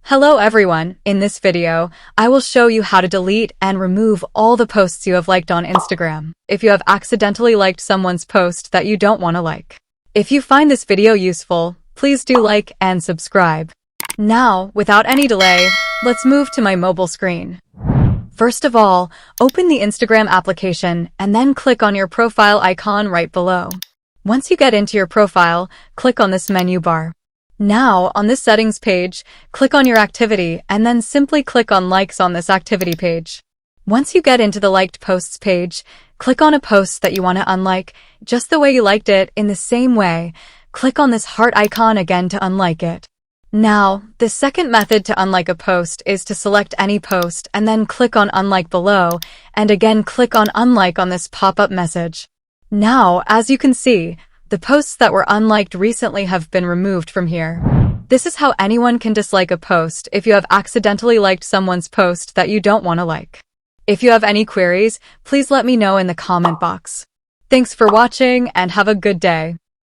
Hello everyone, in this video, I will show you how to delete and remove all the posts you have liked on Instagram if you have accidentally liked someone's post that you don't want to like. If you find this video useful, please do like and subscribe. Now, without any delay, let's move to my mobile screen. First of all, open the Instagram application and then click on your profile icon right below. Once you get into your profile, click on this menu bar. Now, on this settings page, click on your activity and then simply click on likes on this activity page. Once you get into the liked posts page, click on a post that you want to unlike, just the way you liked it. In the same way, click on this heart icon again to unlike it. Now, the second method to unlike a post is to select any post and then click on unlike below, and again click on unlike on this pop-up message. Now, as you can see, the posts that were unliked recently have been removed from here. This is how anyone can dislike a post if you have accidentally liked someone's post that you don't want to like. If you have any queries, please let me know in the comment box. Thanks for watching and have a good day.